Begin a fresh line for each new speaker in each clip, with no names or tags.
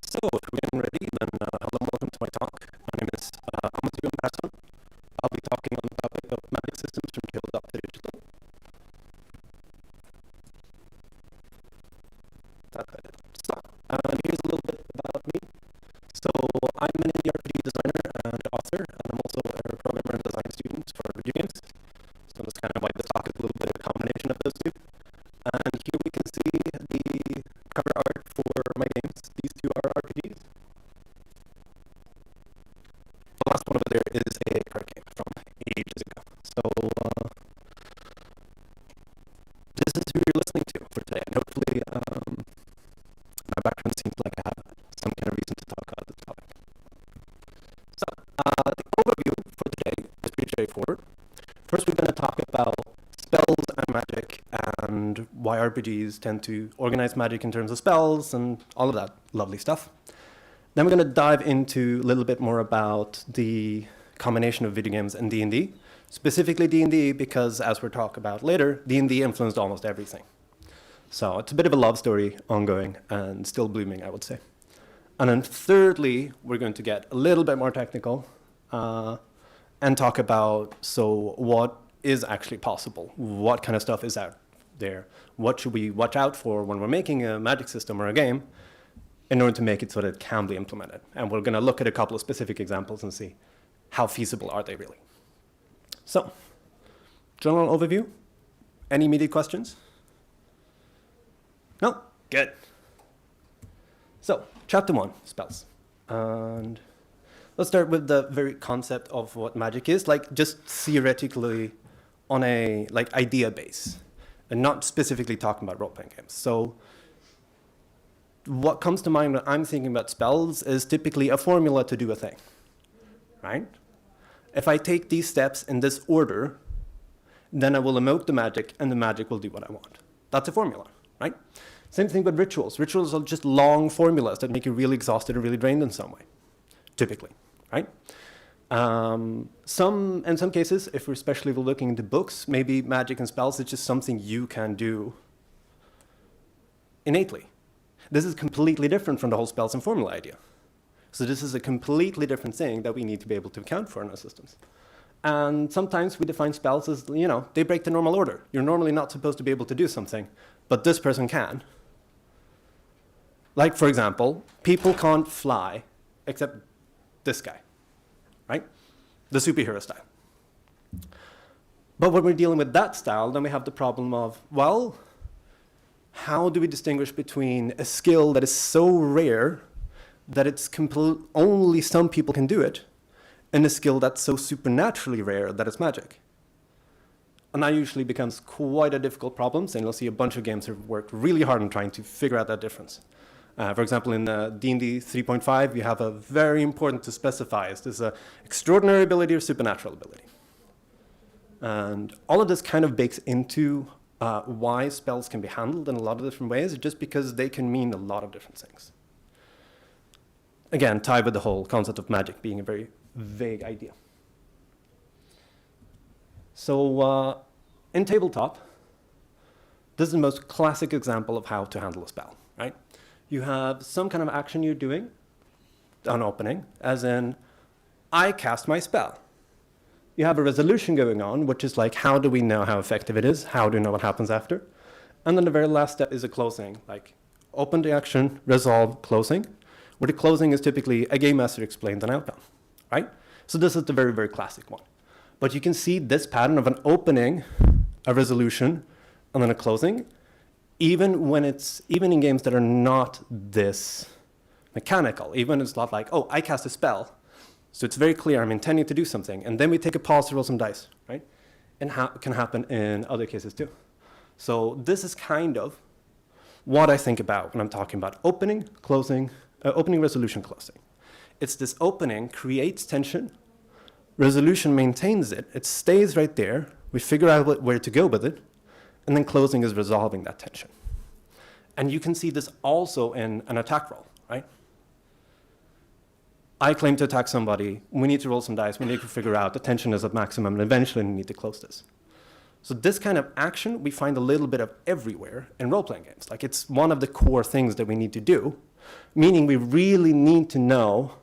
So, if we're getting ready, then hello and welcome to my talk. My name is Amos and Persson. I'll be talking on the topic of magic systems from Tabletop to digital. So, here's a little bit about me. So, I'm an indie RPG designer and author, and I'm also a programmer and design student for video games. So that's kind of why this talk is a little bit of a combination of those two. And here we can see the cover art for my games. These two are RPGs. The last one over there is a card game from ages ago. So this is who you're listening to for today. And hopefully my background seems like I have some kind of reason to talk about this topic. So the overview for today is pretty straightforward. First, we're going to talk about spells and magic and why RPGs tend to organize magic in terms of spells and all of that lovely stuff. Then we're going to dive into a little bit more about the combination of video games and D&D, specifically D&D because, as we'll talk about later, D&D influenced almost everything. So it's a bit of a love story ongoing and still blooming, I would say. And then thirdly, we're going to get a little bit more technical and talk about, so what is actually possible? What kind of stuff is out there? What should we watch out for when we're making a magic system or a game in order to make it so that it can be implemented? And we're going to look at a couple of specific examples and see how feasible are they really. So, general overview. Any immediate questions? No? Good. So, chapter 1, spells. And let's start with the very concept of what magic is, like just theoretically on a idea base, and not specifically talking about role-playing games. So what comes to mind when I'm thinking about spells is typically a formula to do a thing, right? If I take these steps in this order, then I will emote the magic, and the magic will do what I want. That's a formula, right? Same thing with rituals. Rituals are just long formulas that make you really exhausted or really drained in some way, typically. Right? In some cases, if we're especially looking into books, maybe magic and spells is just something you can do innately. This is completely different from the whole spells and formula idea. So this is a completely different thing that we need to be able to account for in our systems. And sometimes we define spells as, they break the normal order. You're normally not supposed to be able to do something, but this person can. Like, for example, people can't fly except this guy, right? The superhero style. But when we're dealing with that style, then we have the problem of, well, how do we distinguish between a skill that is so rare that it's only some people can do it, and a skill that's so supernaturally rare that it's magic? And that usually becomes quite a difficult problem, and you'll see a bunch of games have worked really hard on trying to figure out that difference. For example, in D&D 3.5, you have a very important to specify. Is this an extraordinary ability or supernatural ability? And all of this kind of bakes into why spells can be handled in a lot of different ways, just because they can mean a lot of different things. Again, tied with the whole concept of magic being a very vague idea. So in Tabletop, this is the most classic example of how to handle a spell, right? You have some kind of action you're doing on opening, as in, I cast my spell. You have a resolution going on, which is like, how do we know how effective it is? How do we know what happens after? And then the very last step is a closing, like open the action, resolve, closing, where the closing is typically a game master explains an outcome, right? So this is the very, very classic one. But you can see this pattern of an opening, a resolution, and then a closing, even in games that are not this mechanical. Even it's not like, oh, I cast a spell, so it's very clear I'm intending to do something, and then we take a pause to roll some dice, right? And can happen in other cases too. So this is kind of what I think about when I'm talking about opening, closing, opening, resolution, closing. It's this opening creates tension, resolution maintains it, it stays right there, we figure out where to go with it, and then closing is resolving that tension. And you can see this also in an attack roll, right? I claim to attack somebody, we need to roll some dice, we need to figure out the tension is at maximum, and eventually we need to close this. So this kind of action we find a little bit of everywhere in role-playing games. Like, it's one of the core things that we need to do meaning we really need to know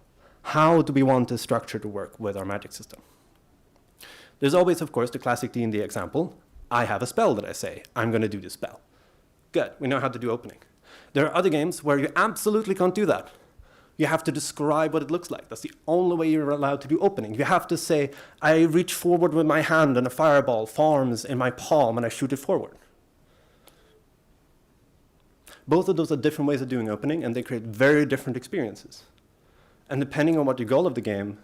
how do we want this structure to work with our magic system. There's always, of course, the classic D&D example. I have a spell that I say, I'm going to do this spell. Good, we know how to do opening. There are other games where you absolutely can't do that. You have to describe what it looks like. That's the only way you're allowed to do opening. You have to say, I reach forward with my hand and a fireball forms in my palm and I shoot it forward. Both of those are different ways of doing opening, and they create very different experiences. And depending on what your goal of the game,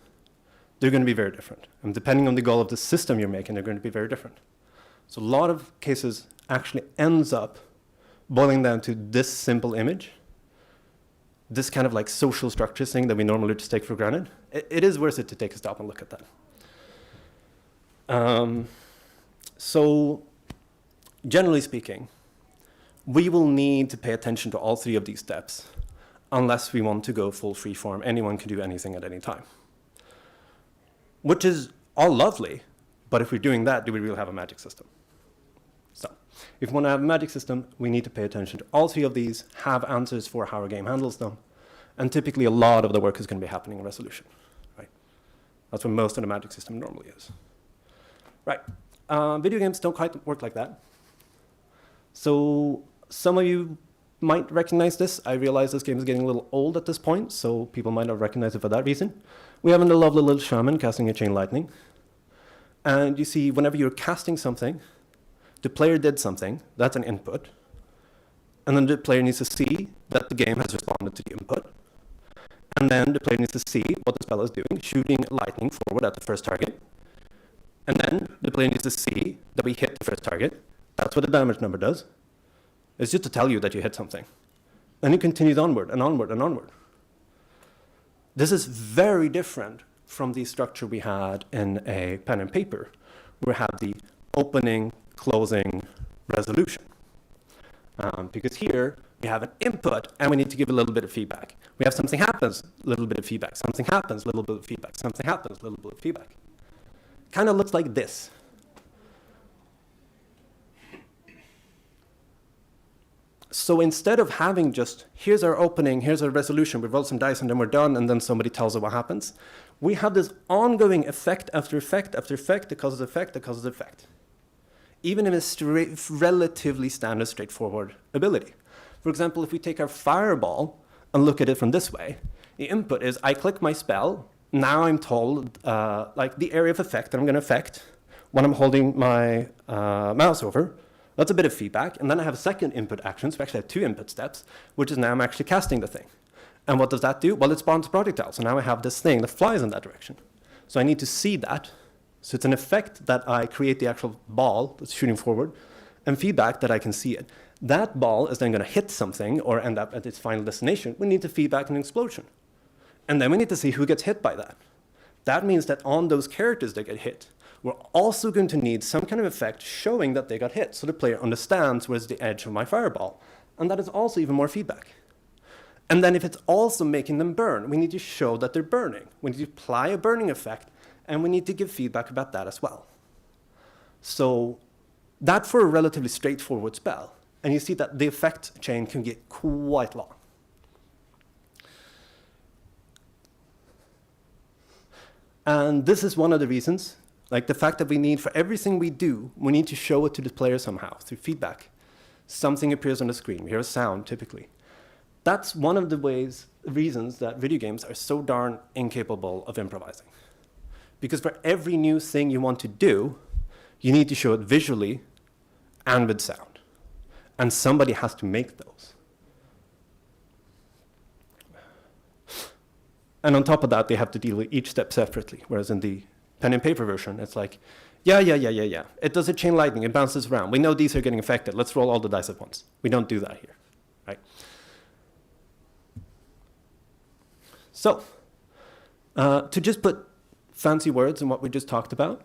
they're going to be very different. And depending on the goal of the system you're making, they're going to be very different. So a lot of cases actually ends up boiling down to this simple image, this kind of like social structure thing that we normally just take for granted. It is worth it to take a stop and look at that. So generally speaking, we will need to pay attention to all three of these steps unless we want to go full freeform. Anyone can do anything at any time, which is all lovely. But if we're doing that, do we really have a magic system? So if we want to have a magic system, we need to pay attention to all three of these, have answers for how our game handles them. And typically a lot of the work is going to be happening in resolution, right? That's what most of the magic system normally is. Right, video games don't quite work like that. So some of you might recognize this. I realize this game is getting a little old at this point, so people might not recognize it for that reason. We have a lovely little shaman casting a chain lightning. And you see, whenever you're casting something, the player did something, that's an input. And then the player needs to see that the game has responded to the input. And then the player needs to see what the spell is doing, shooting lightning forward at the first target. And then the player needs to see that we hit the first target. That's what the damage number does. It's just to tell you that you hit something. And it continues onward and onward and onward. This is very different from the structure we had in a pen and paper, where we have the opening, closing, resolution. Because here we have an input and we need to give a little bit of feedback. We have something happens, a little bit of feedback. Something happens, a little bit of feedback. Something happens, a little bit of feedback. Kind of looks like this. So instead of having just, here's our opening, here's our resolution, we roll some dice and then we're done, and then somebody tells us what happens, we have this ongoing effect after effect after effect that causes effect that causes effect. Even in a relatively standard, straightforward ability. For example, if we take our fireball and look at it from this way, the input is I click my spell, now I'm told like the area of effect that I'm going to affect when I'm holding my mouse over. That's a bit of feedback. And then I have a second input action, so we actually have two input steps, which is now I'm actually casting the thing. And what does that do? Well, it spawns a projectile. So now I have this thing that flies in that direction. So I need to see that. So it's an effect that I create the actual ball that's shooting forward, and feedback that I can see it. That ball is then going to hit something or end up at its final destination. We need to feedback an explosion. And then we need to see who gets hit by that. That means that on those characters that get hit, we're also going to need some kind of effect showing that they got hit, so the player understands where's the edge of my fireball. And that is also even more feedback. And then if it's also making them burn, we need to show that they're burning. We need to apply a burning effect, and we need to give feedback about that as well. So that for a relatively straightforward spell. And you see that the effect chain can get quite long. And this is one of the reasons, like the fact that we need, for everything we do, we need to show it to the player somehow, through feedback. Something appears on the screen, we hear a sound typically. That's one of the reasons that video games are so darn incapable of improvising. Because for every new thing you want to do, you need to show it visually and with sound. And somebody has to make those. And on top of that, they have to deal with each step separately. Whereas in the pen and paper version, it's like, yeah. It does a chain lightning, it bounces around. We know these are getting affected. Let's roll all the dice at once. We don't do that here, right? So, to just put fancy words in what we just talked about,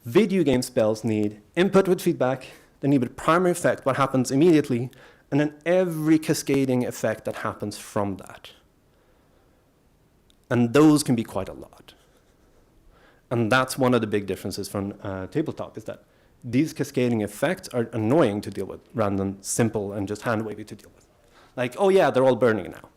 video game spells need input with feedback, they need a primary effect, what happens immediately, and then every cascading effect that happens from that. And those can be quite a lot. And that's one of the big differences from Tabletop, is that these cascading effects are annoying to deal with rather than simple and just hand-wavy to deal with. Like, oh yeah, they're all burning now.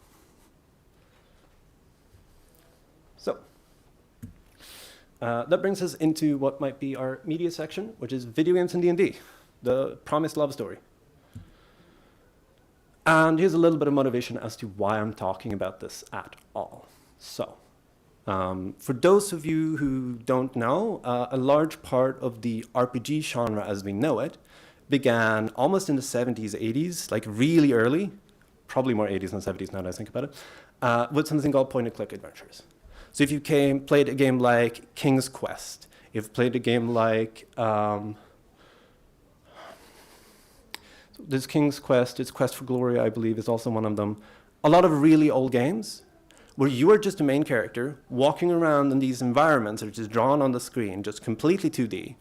That brings us into what might be our media section, which is video games and D&D, the promised love story. And here's a little bit of motivation as to why I'm talking about this at all. So, for those of you who don't know, a large part of the RPG genre as we know it began almost in the 70s, 80s, like really early, probably more 80s than 70s now that I think about it, with something called point-and-click adventures. So if you played a game like King's Quest, if you played a game like there's King's Quest, it's Quest for Glory, I believe, is also one of them. A lot of really old games where you are just a main character walking around in these environments that are just drawn on the screen, just completely 2D,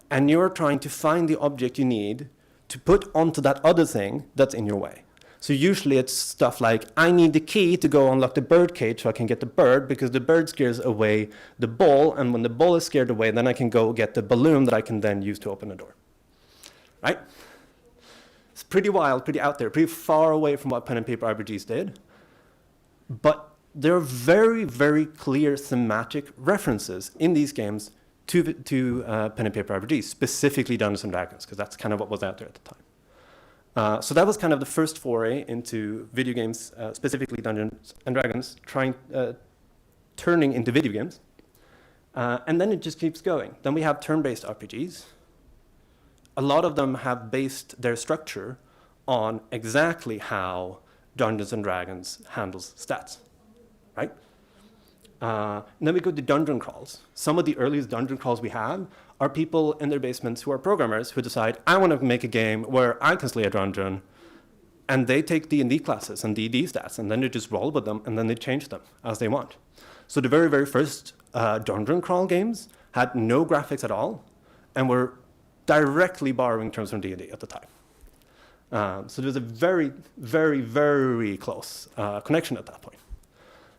and you're trying to find the object you need to put onto that other thing that's in your way. So usually it's stuff like, I need the key to go unlock the bird cage so I can get the bird, because the bird scares away the ball, and when the ball is scared away, then I can go get the balloon that I can then use to open the door. Right? It's pretty wild, pretty out there, pretty far away from what pen and paper RPGs did. But there are very, very clear thematic references in these games to pen and paper RPGs, specifically Dungeons and Dragons, because that's kind of what was out there at the time. So that was kind of the first foray into video games, specifically Dungeons and Dragons, turning into video games. And then it just keeps going. Then we have turn-based RPGs. A lot of them have based their structure on exactly how Dungeons and Dragons handles stats, right? And then we go to dungeon crawls. Some of the earliest dungeon crawls we have are people in their basements who are programmers who decide, I want to make a game where I can slay a dungeon, and they take D&D classes and D&D stats, and then they just roll with them, and then they change them as they want. So the very, very first dungeon crawl games had no graphics at all, and were directly borrowing terms from D&D at the time. So there's a very, very, very close connection at that point,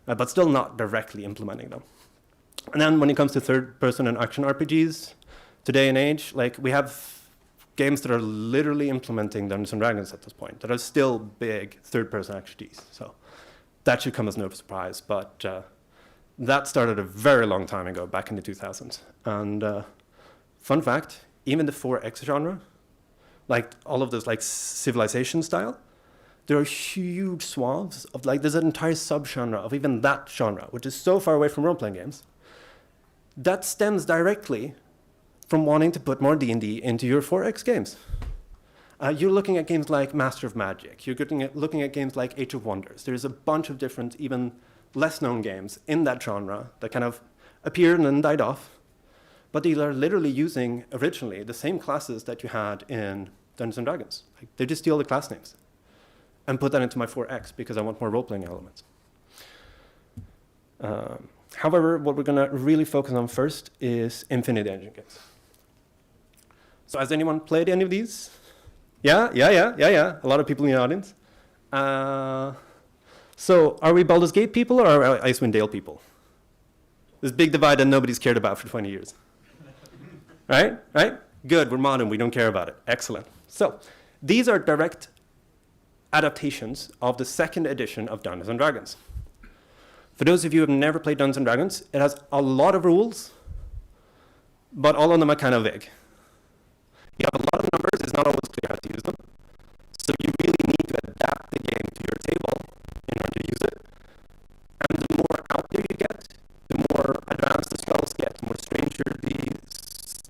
but still not directly implementing them. And then when it comes to third-person and action RPGs, today and age, like we have games that are literally implementing Dungeons and Dragons at this point, that are still big third-person RPGs. So that should come as no surprise, but that started a very long time ago, back in the 2000s. And fun fact, even the 4X genre, like all of those like Civilization style, there are huge swaths of like, there's an entire subgenre of even that genre, which is so far away from role-playing games, that stems directly from wanting to put more D&D into your 4X games. You're looking at games like Master of Magic. You're looking at games like Age of Wonders. There's a bunch of different, even less known games in that genre that kind of appeared and then died off. But they are literally using, originally, the same classes that you had in Dungeons and Dragons. Like, they just steal the class names and put that into my 4X because I want more role-playing elements. However, what we're going to really focus on first is Infinite Engine games. So has anyone played any of these? Yeah. A lot of people in the audience. So are we Baldur's Gate people or are we Icewind Dale people? This big divide that nobody's cared about for 20 years. Right? Good, we're modern, we don't care about it. Excellent. So these are direct adaptations of the second edition of Dungeons and Dragons. For those of you who have never played Dungeons and Dragons, it has a lot of rules, but all of them are kind of vague. You have a lot of numbers, it's not always clear how to use them. So you really need to adapt the game to your table in order to use it. And the more out there you get, the more advanced the spells get, the more stranger these.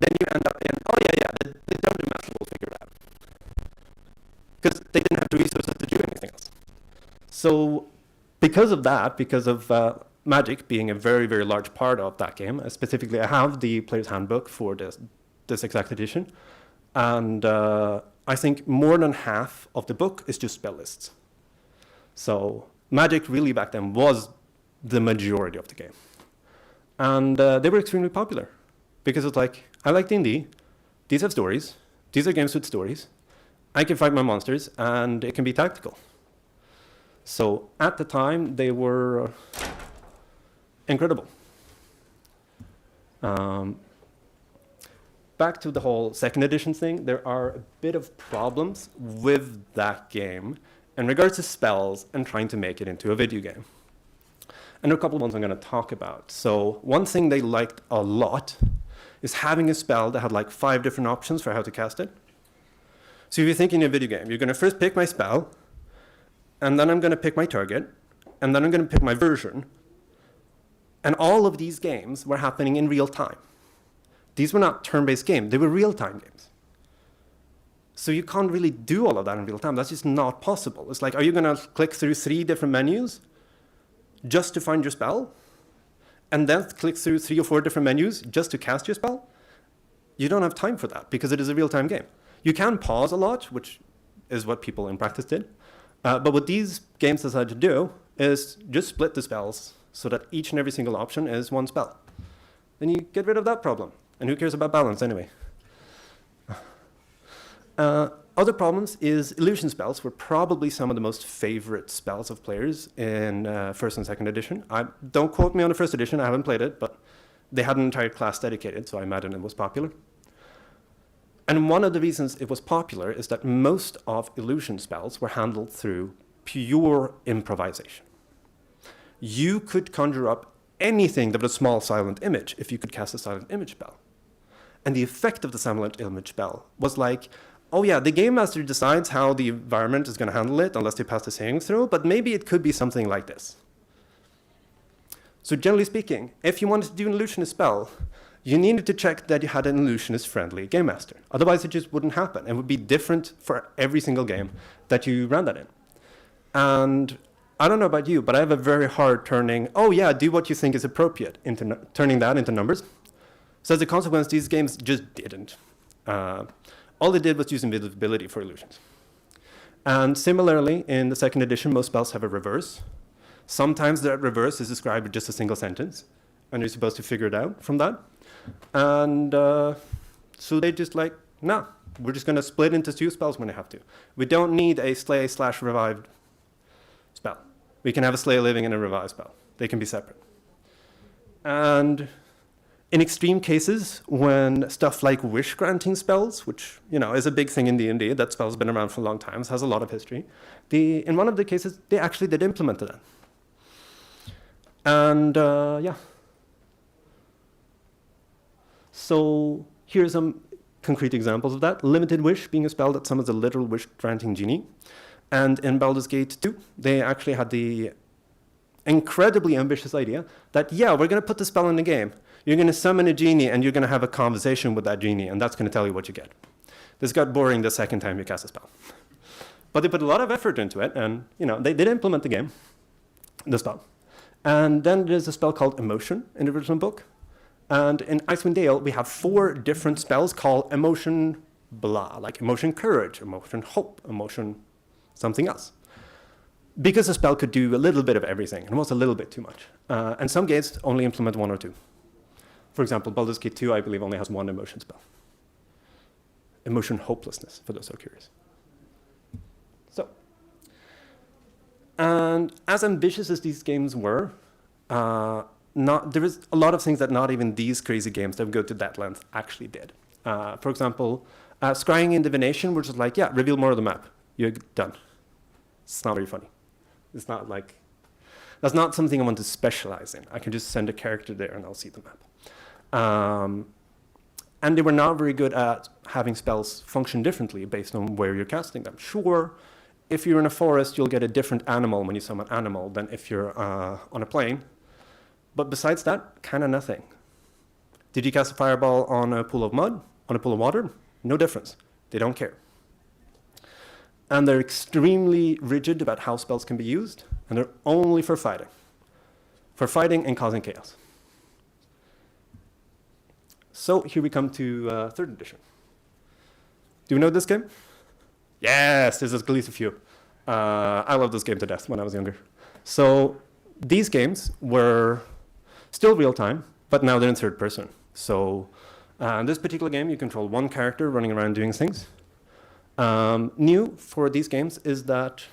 Then you end up in, the dungeon master will figure it out. Because they didn't have the resources to do anything else. So because of that, because of magic being a very, very large part of that game, specifically I have the player's handbook for this exact edition, and I think more than half of the book is just spell lists. So magic really back then was the majority of the game. And they were extremely popular because it's like, I like D&D, these have stories, these are games with stories, I can fight my monsters, and it can be tactical. So at the time, they were incredible. Back to the whole second edition thing, there are a bit of problems with that game in regards to spells and trying to make it into a video game. And there are a couple of ones I'm going to talk about. So one thing they liked a lot is having a spell that had like 5 different options for how to cast it. So if you're thinking in a video game, you're going to first pick my spell, and then I'm going to pick my target, and then I'm going to pick my version. And all of these games were happening in real time. These were not turn-based games, they were real-time games. So you can't really do all of that in real time. That's just not possible. It's like, are you going to click through 3 different menus just to find your spell? And then click through 3 or 4 different menus just to cast your spell? You don't have time for that because it is a real-time game. You can pause a lot, which is what people in practice did. But what these games decided to do is just split the spells so that each and every single option is one spell. Then you get rid of that problem. And who cares about balance anyway? Other problems is illusion spells were probably some of the most favorite spells of players in first and second edition. Don't quote me on the first edition, I haven't played it, but they had an entire class dedicated, so I imagine it was popular. And one of the reasons it was popular is that most of illusion spells were handled through pure improvisation. You could conjure up anything that was a small silent image if you could cast a silent image spell. And the effect of the silent image spell was like, oh yeah, the game master decides how the environment is going to handle it unless they pass the saving throw, but maybe it could be something like this. So generally speaking, if you wanted to do an illusionist spell, you needed to check that you had an illusionist-friendly game master. Otherwise, it just wouldn't happen. It would be different for every single game that you ran that in. And I don't know about you, but I have a very hard turning, oh yeah, do what you think is appropriate, into turning that into numbers. So as a consequence, these games just didn't. All they did was use invisibility for illusions. And similarly, in the second edition, most spells have a reverse. Sometimes that reverse is described with just a single sentence, and you're supposed to figure it out from that. And so they just like, no, we're just going to split into 2 spells when they have to. We don't need a slay/revived spell. We can have a slay living and a revive spell. They can be separate. And in extreme cases, when stuff like wish-granting spells, which is a big thing in D&D, that spell's been around for a long time, has a lot of history, in one of the cases, they actually did implement that. And yeah. So here's some concrete examples of that. Limited Wish being a spell that summons a literal wish-granting genie. And in Baldur's Gate 2, they actually had the incredibly ambitious idea that, yeah, we're going to put the spell in the game. You're going to summon a genie, and you're going to have a conversation with that genie, and that's going to tell you what you get. This got boring the second time you cast a spell. But they put a lot of effort into it, and they did implement the spell. And then there's a spell called Emotion in the original book. And in Icewind Dale, we have 4 different spells called Emotion Blah, like Emotion Courage, Emotion Hope, Emotion something else. Because the spell could do a little bit of everything, and was a little bit too much. And some games only implement 1 or 2. For example, Baldur's Gate 2, I believe, only has 1 emotion spell. Emotion Hopelessness, for those who are curious. So, and as ambitious as these games were, there is a lot of things that not even these crazy games that would go to that length actually did. For example, scrying and divination, which is like, yeah, reveal more of the map. You're done. It's not very funny. It's not like, that's not something I want to specialize in. I can just send a character there and I'll see the map. And they were not very good at having spells function differently based on where you're casting them. Sure, if you're in a forest, you'll get a different animal when you summon animal than if you're on a plane. But besides that, kind of nothing. Did you cast a fireball on a pool of mud, on a pool of water? No difference. They don't care. And they're extremely rigid about how spells can be used, and they're only for fighting. For fighting and causing chaos. So here we come to 3rd edition. Do you know this game? Yes, this is at least a few. I loved this game to death when I was younger. So these games were still real time, but now they're in 3rd person. So in this particular game, you control 1 character running around doing things. New for these games is that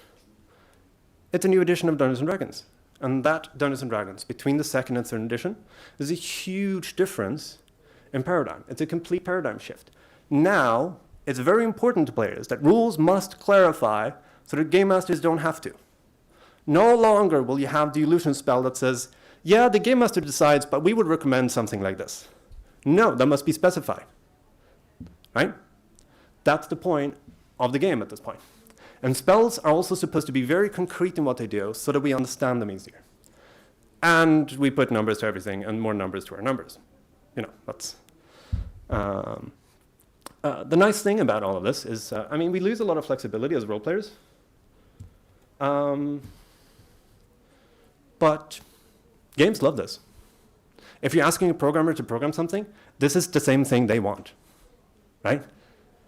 it's a new edition of Dungeons & Dragons. And that Dungeons & Dragons, between the 2nd and 3rd edition, is a huge difference in paradigm. It's a complete paradigm shift. Now, it's very important to players that rules must clarify so that game masters don't have to. No longer will you have the illusion spell that says, yeah, the game master decides, but we would recommend something like this. No, that must be specified, right? That's the point of the game at this point. And spells are also supposed to be very concrete in what they do so that we understand them easier. And we put numbers to everything and more numbers to our numbers. You know, that's... the nice thing about all of this is, I mean, we lose a lot of flexibility as role players. But games love this. If you're asking a programmer to program something, this is the same thing they want, right?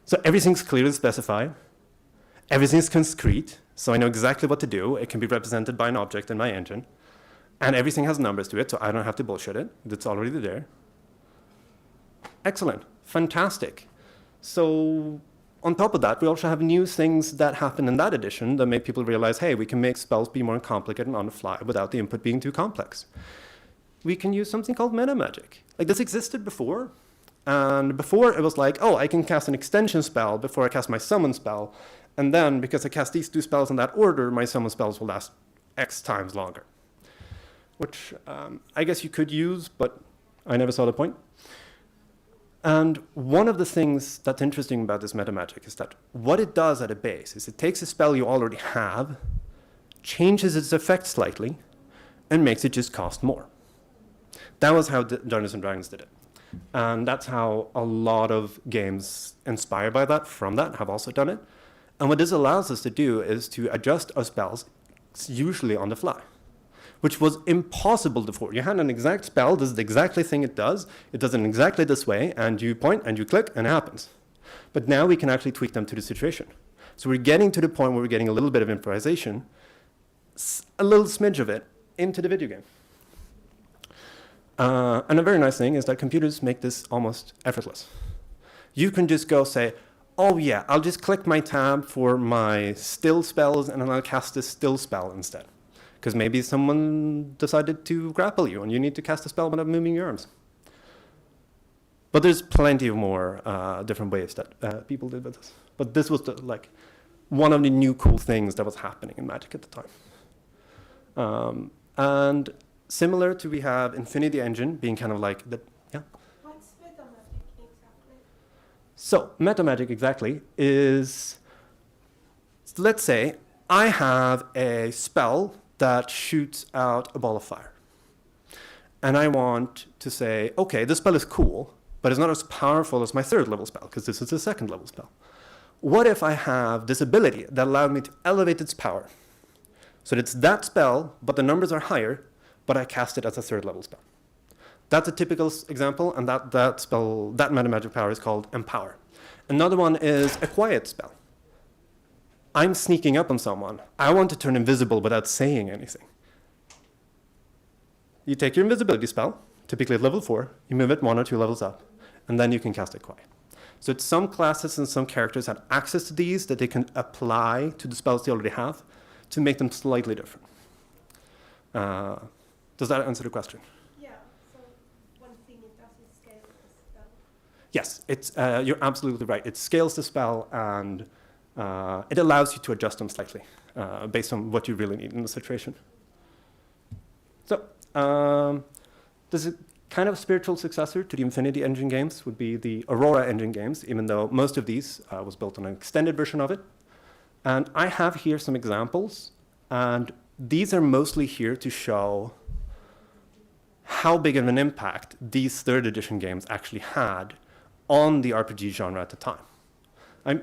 So everything's clearly specified. Everything's concrete, so I know exactly what to do. It can be represented by an object in my engine. And everything has numbers to it, so I don't have to bullshit it. It's already there. Excellent. Fantastic. So on top of that, we also have new things that happen in that edition that make people realize, hey, we can make spells be more complicated on the fly without the input being too complex. We can use something called meta magic. Like, this existed before. And before it was like, oh, I can cast an extension spell before I cast my summon spell. And then, because I cast these two spells in that order, my summon spells will last X times longer. Which I guess you could use, but I never saw the point. And one of the things that's interesting about this meta magic is that what it does at a base is it takes a spell you already have, changes its effect slightly, and makes it just cost more. That was how Dungeons & Dragons did it. And that's how a lot of games inspired by that, from that, have also done it. And what this allows us to do is to adjust our spells, usually on the fly, which was impossible before. You had an exact spell, this is the exactly thing it does it in exactly this way, and you point and you click and it happens. But now we can actually tweak them to the situation. So we're getting to the point where we're getting a little bit of improvisation, a little smidge of it, into the video game. And a very nice thing is that computers make this almost effortless. You can just go say, oh yeah, I'll just click my tab for my still spells and then I'll cast this still spell instead. Because maybe someone decided to grapple you and you need to cast a spell without moving your arms. But there's plenty of more different ways that people did with this. But this was one of the new cool things that was happening in Magic at the time. And similar to, we have Infinity Engine being kind of like the, yeah?
What's meta magic exactly?
So meta magic exactly is, let's say I have a spell that shoots out a ball of fire. And I want to say, okay, this spell is cool, but it's not as powerful as my third level spell, because this is a second level spell. What if I have this ability that allowed me to elevate its power? So it's that spell, but the numbers are higher, but I cast it as a third level spell. That's a typical example, and that spell, that meta magic power is called Empower. Another one is a quiet spell. I'm sneaking up on someone. I want to turn invisible without saying anything. You take your invisibility spell, typically at level 4, you move it 1 or 2 levels up, and then you can cast it quiet. So it's some classes and some characters have access to these that they can apply to the spells they already have to make them slightly different. Does that answer the question?
Yeah, so one thing it does is scale the spell.
Yes, it's, you're absolutely right. It scales the spell and it allows you to adjust them slightly based on what you really need in the situation. So this is kind of a spiritual successor to the Infinity Engine games would be the Aurora Engine games, even though most of these was built on an extended version of it. And I have here some examples, and these are mostly here to show how big of an impact these third edition games actually had on the RPG genre at the time.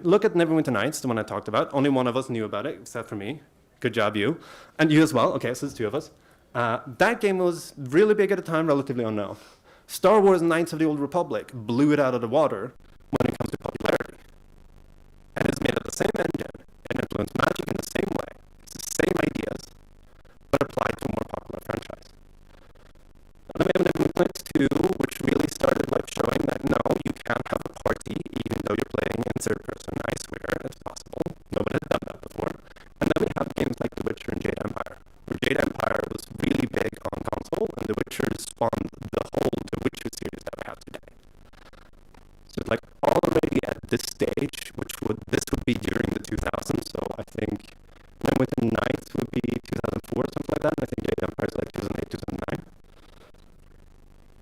Look at Neverwinter Nights, the one I talked about. Only one of us knew about it, except for me. Good job, you. And you as well. Okay, so there's 2 of us. That game was really big at the time, relatively unknown. Star Wars Knights of the Old Republic blew it out of the water when it comes to popularity. And it's made of the same engine and influenced Magic in the same way. It's the same ideas, but applied to a more popular franchise. And then we have Neverwinter Nights 2, which really started like showing that no, you can have a party even though you're playing in third person. I swear it's possible. Nobody had done that before. And then we have games like The Witcher and Jade Empire, where Jade Empire was really big on console, and The Witcher spawned the whole The Witcher series that we have today. So like already at this stage, this would be during the 2000s, so I think Neverwinter Nights would that. And I think Age of Empires is like 2008, 2009.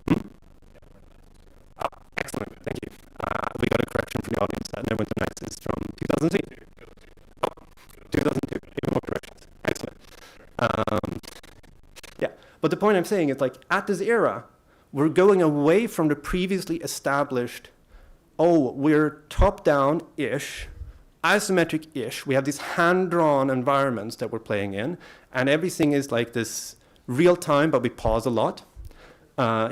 Hmm? Oh, excellent, thank you. We got a correction from the audience that Neverwinter Nights is from 2002. Oh, 2002, even more corrections. Excellent. Yeah, but the point I'm saying is like at this era, we're going away from the previously established, oh, we're top-down-ish, isometric-ish. We have these hand-drawn environments that we're playing in, and everything is like this real-time, but we pause a lot.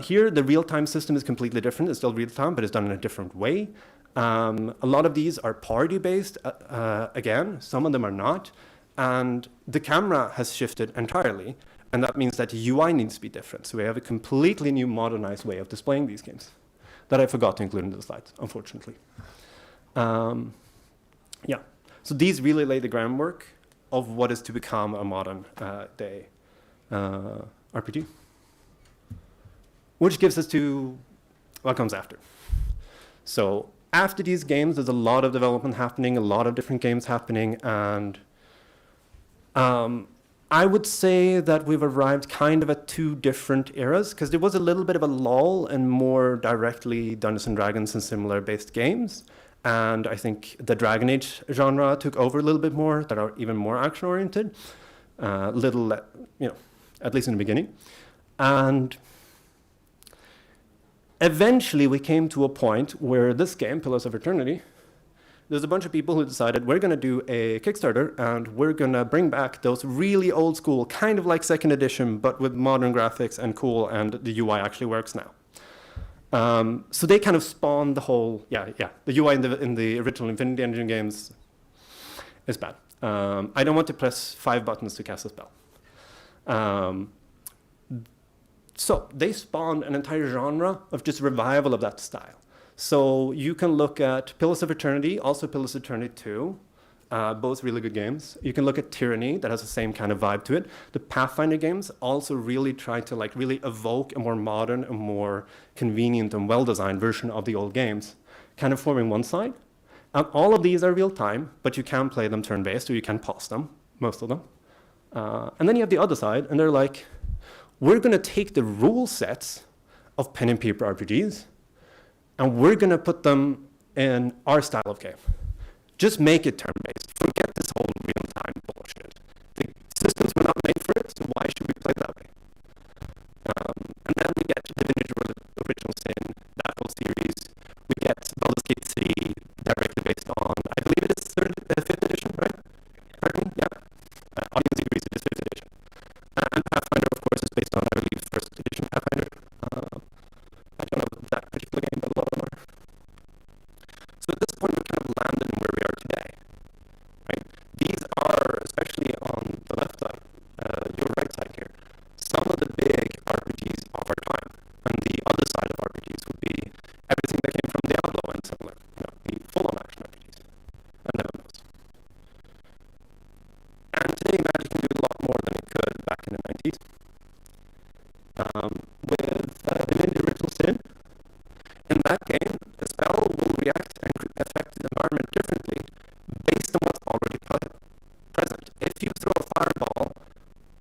Here, the real-time system is completely different. It's still real-time, but it's done in a different way. A lot of these are party-based, again. Some of them are not. And the camera has shifted entirely. And that means that the UI needs to be different. So we have a completely new modernized way of displaying these games that I forgot to include in the slides, unfortunately. Yeah, so these really lay the groundwork of what is to become a modern day RPG. Which gives us to what comes after. So after these games, there's a lot of development happening, a lot of different games happening, and I would say that we've arrived kind of at two different eras, because there was a little bit of a lull in more directly Dungeons and Dragons and similar based games. And I think the Dragon Age genre took over a little bit more, that are even more action oriented, at least in the beginning. And eventually we came to a point where this game, Pillars of Eternity, there's a bunch of people who decided we're going to do a Kickstarter and we're going to bring back those really old school, kind of like second edition, but with modern graphics and cool, and the UI actually works now. So they kind of spawned the whole, the UI in the original Infinity Engine games is bad. I don't want to press 5 buttons to cast a spell. So they spawned an entire genre of just revival of that style. So you can look at Pillars of Eternity, also Pillars of Eternity 2, both really good games. You can look at Tyranny, that has the same kind of vibe to it. The Pathfinder games also really try to like really evoke a more modern, a more convenient and well-designed version of the old games, kind of forming one side. And all of these are real-time, but you can play them turn-based, or you can pause them, most of them. And then you have the other side, and they're like, we're going to take the rule sets of pen and paper RPGs, and we're going to put them in our style of game. Just make it turn-based. Forget this whole real-time bullshit. The systems were not made for it, so why should we play that way? And then we get Divinity Original Sin, that whole series. We get Baldur's Gate 3, directly based on, I believe it is 5th edition, right? Pardon? Yeah. Audience agrees it is 5th edition. And Pathfinder, of course, is based on, I believe, 1st edition Pathfinder. I don't know that particular game, but a lot of them are. So at this point, we kind of landed in where we are today, right? These are, especially on the left side, your right side here, some of the big RPGs of our time. And the other side of RPGs would be everything that came from Diablo and similar, the full-on action RPGs, and never knows. And today, Magic can do a lot more than it could back in the 90s. With Divinity Original Sin, in that game, a spell will react and affect the environment differently based on what's already present. If you throw a fireball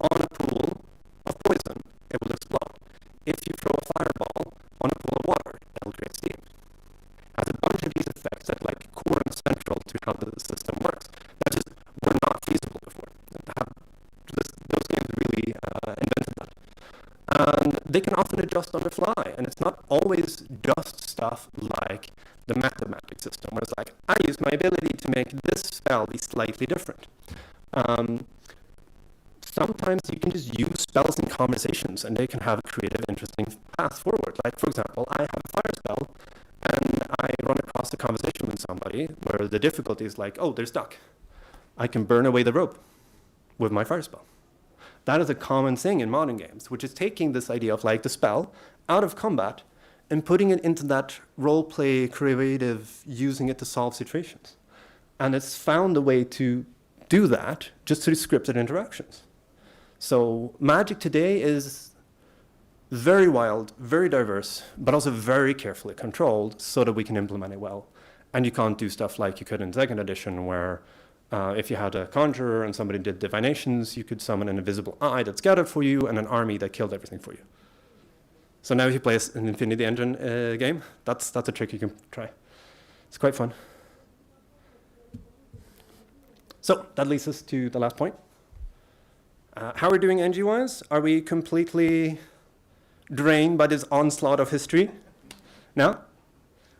on a pool of poison, it will explode. If you throw a fireball on a pool of water, it will create steam. It has a bunch of these effects that like core and central to how the system works that just were not feasible before. Those games really invented that. And they can often adjust on the fly, and it's not always just stuff like the mathematic system, where it's like, I use my ability to make this spell be slightly different. Sometimes you can just use spells in conversations, and they can have a creative, interesting path forward. Like, for example, I have a fire spell, and I run across a conversation with somebody where the difficulty is like, oh, they're stuck. I can burn away the rope with my fire spell. That is a common thing in modern games, which is taking this idea of like the spell out of combat and putting it into that role-play creative, using it to solve situations. And it's found a way to do that just through scripted interactions. So Magic today is very wild, very diverse, but also very carefully controlled so that we can implement it well. And you can't do stuff like you could in second edition where If you had a conjurer and somebody did divinations, you could summon an invisible eye that scattered for you and an army that killed everything for you. So now if you play an Infinity Engine game, that's a trick you can try. It's quite fun. So that leads us to the last point. How are we doing NG-wise? Are we completely drained by this onslaught of history? No?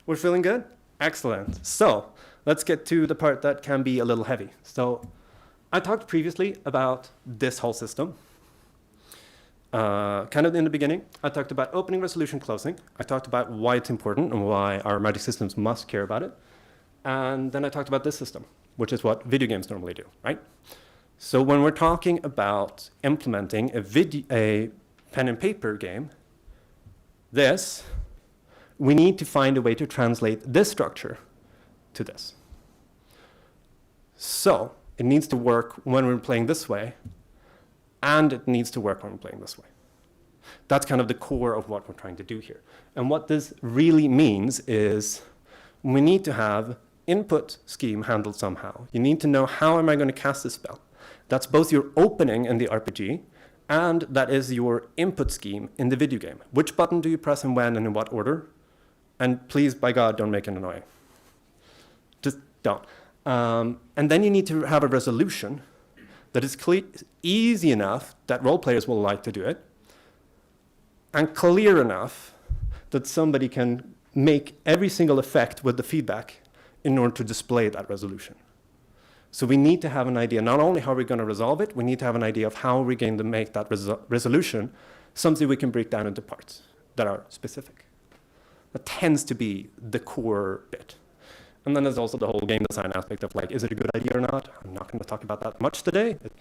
We're feeling good? Excellent. So let's get to the part that can be a little heavy. So I talked previously about this whole system. Kind of in the beginning, I talked about opening, resolution, closing. I talked about why it's important and why our magic systems must care about it. And then I talked about this system, which is what video games normally do, right? So when we're talking about implementing a pen and paper game, we need to find a way to translate this structure to this. So it needs to work when we're playing this way, and it needs to work when we're playing this way. That's kind of the core of what we're trying to do here. And what this really means is we need to have input scheme handled somehow. You need to know, how am I going to cast this spell? That's both your opening in the RPG, and that is your input scheme in the video game. Which button do you press and when and in what order? And please, by God, don't make it annoying. Just don't. And then you need to have a resolution that is easy enough that role players will like to do it, and clear enough that somebody can make every single effect with the feedback in order to display that resolution. So we need to have an idea, not only how we're going to resolve it, we need to have an idea of how we're going to make that resolution something we can break down into parts that are specific. That tends to be the core bit. And then there's also the whole game design aspect of, like, is it a good idea or not? I'm not going to talk about that much today. It's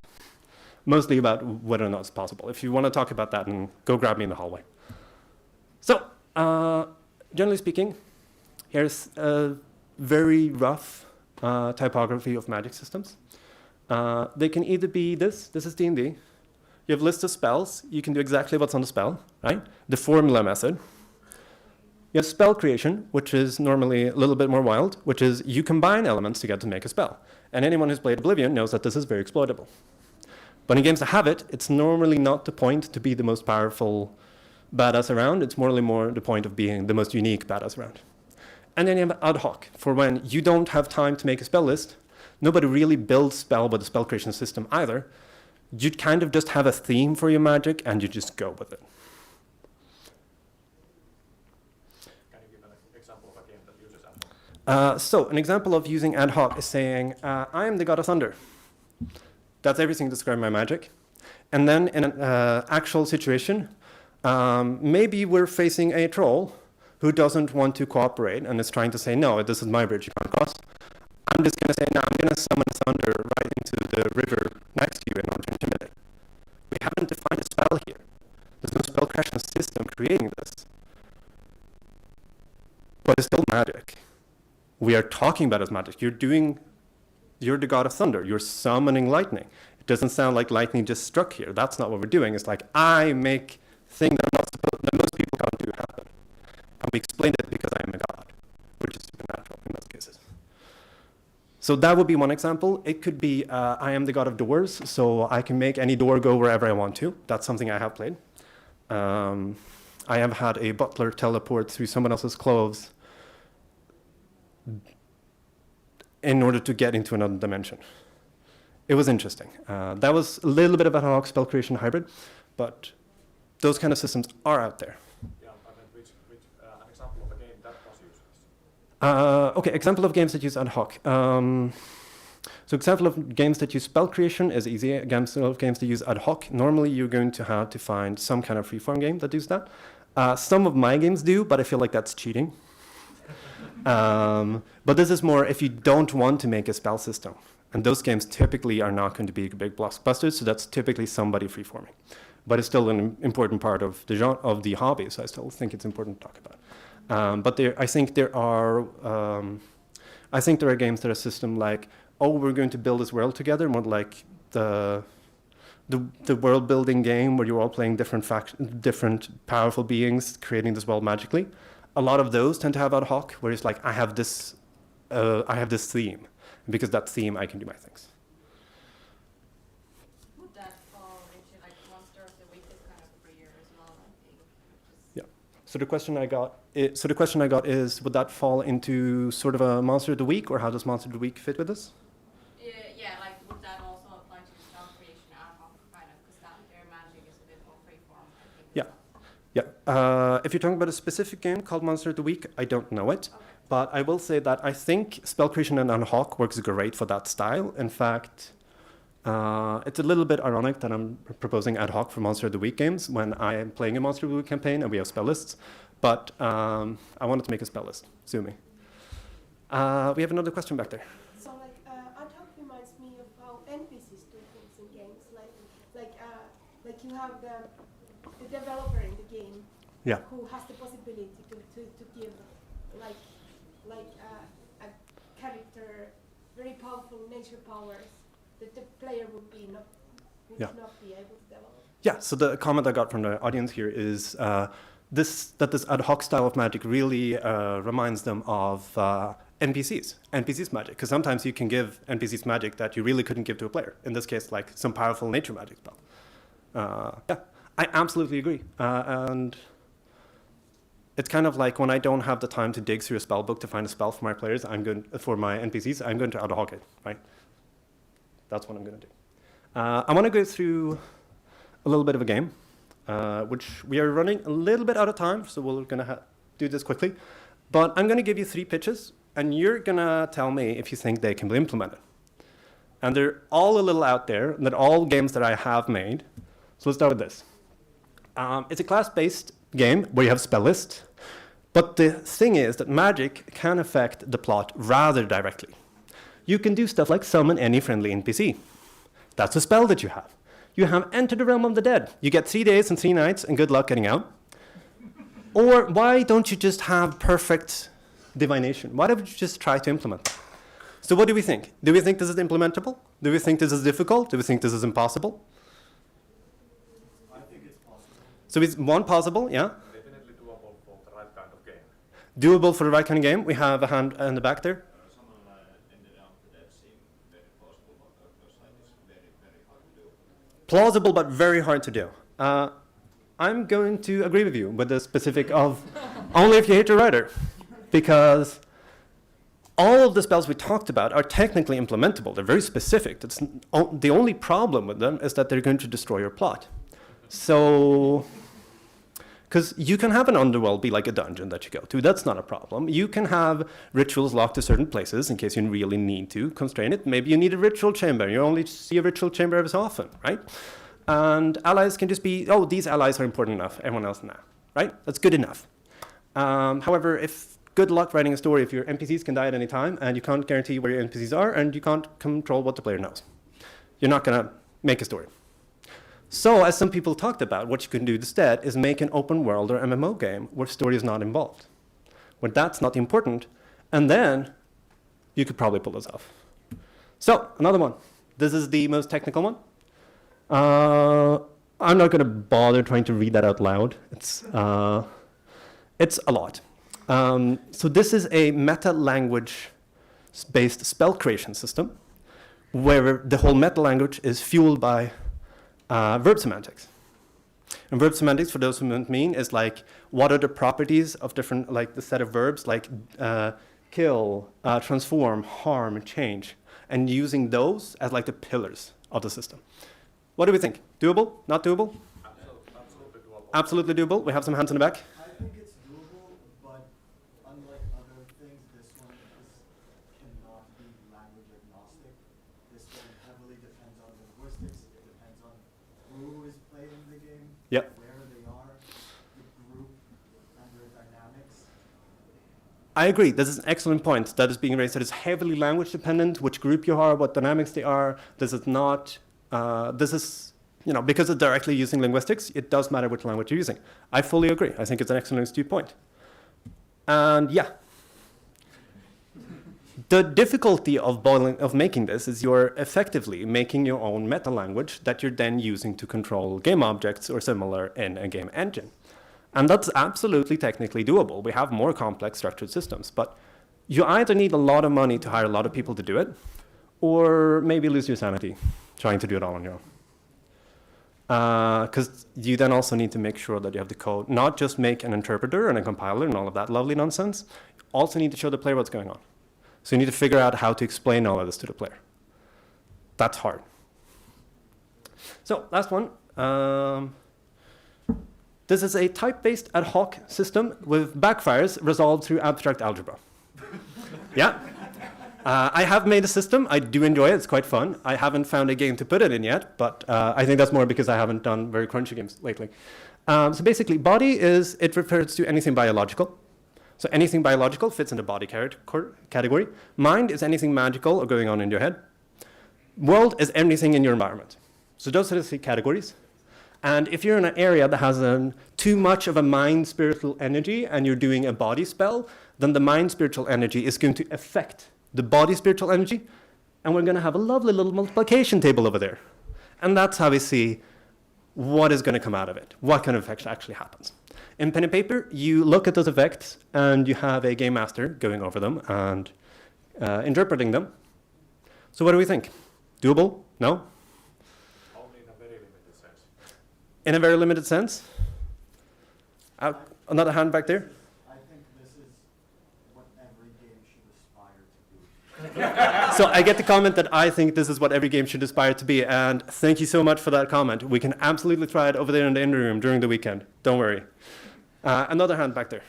mostly about whether or not it's possible. If you want to talk about that, then go grab me in the hallway. So, generally speaking, here's a very rough typography of magic systems. They can either be this is D&D. You have lists of spells. You can do exactly what's on the spell, right? The formula method. You have spell creation, which is normally a little bit more wild, which is you combine elements together to make a spell. And anyone who's played Oblivion knows that this is very exploitable. But in games that have it, it's normally not the point to be the most powerful badass around. It's more the point of being the most unique badass around. And then you have ad hoc, for when you don't have time to make a spell list. Nobody really builds spell with a spell creation system either. You kind of just have a theme for your magic, and you just go with it.
Can you give an example of a game that uses ad hoc?
So an example of using ad hoc is saying, I am the god of thunder. That's everything describing my magic. And then in an actual situation, maybe we're facing a troll who doesn't want to cooperate and is trying to say, no, this is my bridge, you can't cross. I'm just going to say, no, I'm going to summon thunder right into the river next to you in order to intimidate. We haven't defined a spell here. There's no spell creation system creating this. But it's still magic. We are talking about it as magic. You're the god of thunder. You're summoning lightning. It doesn't sound like lightning just struck here. That's not what we're doing. It's like, I make things that most people can't do happen. And we explained it because I am a god, which is supernatural in most cases. So that would be one example. It could be, I am the god of doors, so I can make any door go wherever I want to. That's something I have played. I have had a butler teleport through someone else's clothes in order to get into another dimension. It was interesting. That was a little bit of a ad hoc spell creation hybrid, but those kind of systems are out there.
Yeah, I mean, which an example of a game that was used.
Okay, example of games that use ad hoc. So example of games that use spell creation is easy. Example of games that use ad hoc. Normally you're going to have to find some kind of freeform game that does that. Some of my games do, but I feel like that's cheating. But this is more if you don't want to make a spell system. And those games typically are not going to be big blockbusters, so that's typically somebody freeforming. But it's still an important part of the genre, of the hobby, so I still think it's important to talk about. But I think there are games that are system like, oh, we're going to build this world together, more like the world building game where you're all playing different powerful beings creating this world magically. A lot of those tend to have ad hoc, where it's like I have this theme, Because that theme, I can do my things.
Would that fall into like Monster of the Week is kind of freer as well, I think.
Yeah. So the question I got is, would that fall into sort of a Monster of the Week, or how does Monster of the Week fit with this?
Yeah, like would that also apply to spell creation ad hoc kind of, because their magic is a bit more freeform, I think.
Yeah. Yeah. If you're talking about a specific game called Monster of the Week, I don't know it.
Okay.
But I will say that I think spell creation and ad hoc works great for that style. In fact, it's a little bit ironic that I'm proposing ad hoc for Monster of the Week games when I am playing a Monster of the Week campaign and we have spell lists. But I wanted to make a spell list. Sue me. We have another question back there.
So like ad hoc reminds me of how NPCs do things in games. Like you have the developer in the game
Yeah.
who has the possibility to give like a character very powerful nature powers that the player would
Yeah.
not be able to develop.
Yeah, so the comment I got from the audience here is this ad hoc style of magic really reminds them of NPCs magic, because sometimes you can give NPCs magic that you really couldn't give to a player. In this case, like some powerful nature magic spell. Yeah, I absolutely agree. And it's kind of like when I don't have the time to dig through a spell book to find a spell for my players, for my NPCs, I'm going to ad hoc it, right? That's what I'm going to do. I want to go through a little bit of a game, which we are running a little bit out of time, so we're going to do this quickly. But I'm going to give you 3 pitches, and you're going to tell me if you think they can be implemented. And they're all a little out there, and they're all games that I have made. So let's start with this. It's a class-based game where you have spell list, but the thing is that magic can affect the plot rather directly. You can do stuff like summon any friendly NPC. That's a spell that you have. You have Enter the Realm of the Dead. You get 3 days and 3 nights, and good luck getting out. Or why don't you just have perfect divination? Why don't you just try to implement that? So what do we think? Do we think this is implementable? Do we think this is difficult? Do we think this is impossible?
I think it's possible.
So it's one possible, yeah?
Definitely doable for the right kind of game.
Doable for the right kind of game. We have a hand in the back there.
Someone ended up that seemed very plausible, but the other side is very, very hard to do.
Plausible, but very hard to do. I'm going to agree with you with the specific of only if you hate your writer, because all of the spells we talked about are technically implementable. They're very specific. The only problem with them is that they're going to destroy your plot. So, because you can have an underworld be like a dungeon that you go to. That's not a problem. You can have rituals locked to certain places in case you really need to constrain it. Maybe you need a ritual chamber. You only see a ritual chamber every so often, right? And allies can just be, oh, these allies are important enough. Everyone else now, right? That's good enough. However, if good luck writing a story if your NPCs can die at any time and you can't guarantee where your NPCs are and you can't control what the player knows. You're not going to make a story. So, as some people talked about, what you can do instead is make an open world or MMO game where story is not involved, where that's not important, and then you could probably pull this off. So, another one. This is the most technical one. I'm not going to bother trying to read that out loud. It's a lot. So this is a meta-language-based spell creation system where the whole meta-language is fueled by verb semantics. And verb semantics, for those who don't mean, is like what are the properties of different, like the set of verbs, like kill, transform, harm, change, and using those as like the pillars of the system. What do we think? Doable? Not doable?
Absolutely doable.
Absolutely doable. We have some hands in the back.
I think it's doable, but unlike other things, this one cannot be language agnostic. This one heavily depends on linguistics. It depends on who is playing the game,
Yep.
where they are, the group, and their dynamics.
I agree. This is an excellent point that is being raised. That is heavily language dependent, which group you are, what dynamics they are. This is not, because it's directly using linguistics, it does matter which language you're using. I fully agree. I think it's an excellent astute point. And yeah. The difficulty of making this is you're effectively making your own meta language that you're then using to control game objects or similar in a game engine. And that's absolutely technically doable. We have more complex structured systems, but you either need a lot of money to hire a lot of people to do it, or maybe lose your sanity trying to do it all on your own. Because you then also need to make sure that you have the code, not just make an interpreter and a compiler and all of that lovely nonsense, you also need to show the player what's going on. So you need to figure out how to explain all of this to the player. That's hard. So last one. This is a type-based ad hoc system with backfires resolved through abstract algebra. Yeah. I have made a system. I do enjoy it. It's quite fun. I haven't found a game to put it in yet, but I think that's more because I haven't done very crunchy games lately. So basically, body it refers to anything biological. So anything biological fits in the body category. Mind is anything magical or going on in your head. World is anything in your environment. So those are the 3 categories. And if you're in an area that has too much of a mind spiritual energy and you're doing a body spell, then the mind spiritual energy is going to affect the body spiritual energy, and we're going to have a lovely little multiplication table over there. And that's how we see what is going to come out of it, what kind of effect actually happens. In pen and paper, you look at those effects, and you have a game master going over them and interpreting them. So what do we think? Doable? No?
Only in a very limited sense.
In a very limited sense? Another hand back there?
I think this is what every game should aspire to be.
So I get the comment that I think this is what every game should aspire to be, and thank you so much for that comment. We can absolutely try it over there in the inner room during the weekend. Don't worry. Another hand back there.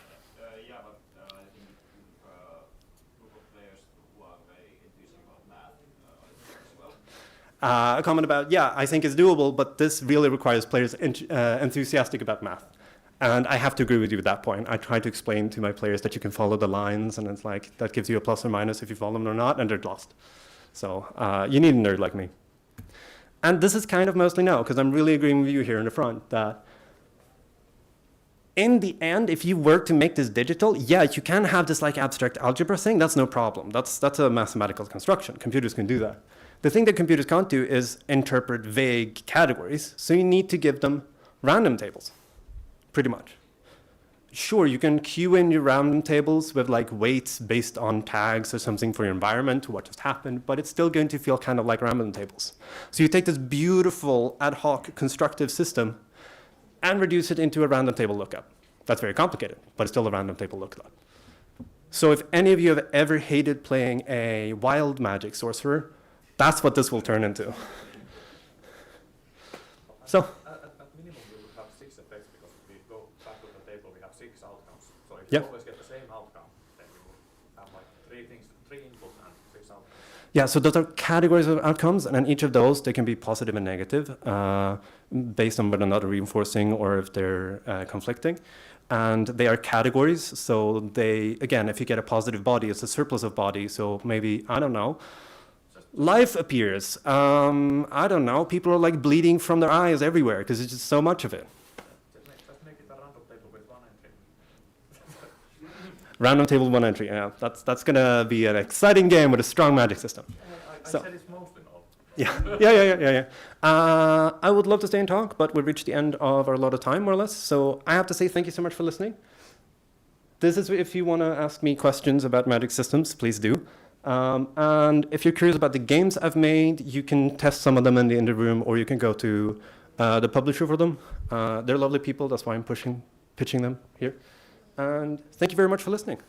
Yeah, but I think group of players who are very enthusiastic about math as well.
A comment about, yeah, I think it's doable, but this really requires players enthusiastic about math. And I have to agree with you at that point. I try to explain to my players that you can follow the lines, and it's like, that gives you a plus or minus if you follow them or not, and they're lost. So you need a nerd like me. And this is kind of mostly no, because I'm really agreeing with you here in the front, that in the end, if you work to make this digital, yeah, you can have this like abstract algebra thing, that's no problem. That's a mathematical construction. Computers can do that. The thing that computers can't do is interpret vague categories, so you need to give them random tables, pretty much. Sure, you can queue in your random tables with like weights based on tags or something for your environment, what just happened, but it's still going to feel kind of like random tables. So you take this beautiful ad hoc constructive system and reduce it into a random table lookup. That's very complicated, but it's still a random table lookup. So if any of you have ever hated playing a wild magic sorcerer, that's what this will turn into. So.
At minimum, we would have 6 effects because if we go back to the table, we have 6 outcomes. So if
Yep.
you always get the same outcome, then we would have like 3 things, 3 inputs and 6 outcomes.
Yeah, so those are categories of outcomes, and in each of those, they can be positive and negative based on whether or not they're reinforcing or if they're conflicting. And they are categories, so they, again, if you get a positive body, it's a surplus of body, so maybe, I don't know, life appears. I don't know, people are like bleeding from their eyes everywhere because it's just so much of it.
Just make it a random table with 1 entry.
Random table, 1 entry, yeah. That's gonna be an exciting game with a strong magic system.
I
So-
said it's mostly null.
Yeah. I would love to stay and talk, but we've reached the end of our allotted time, more or less. So I have to say thank you so much for listening. This is if you want to ask me questions about magic systems, please do. And if you're curious about the games I've made, you can test some of them in the indie room, or you can go to the publisher for them. They're lovely people. That's why I'm pitching them here. And thank you very much for listening.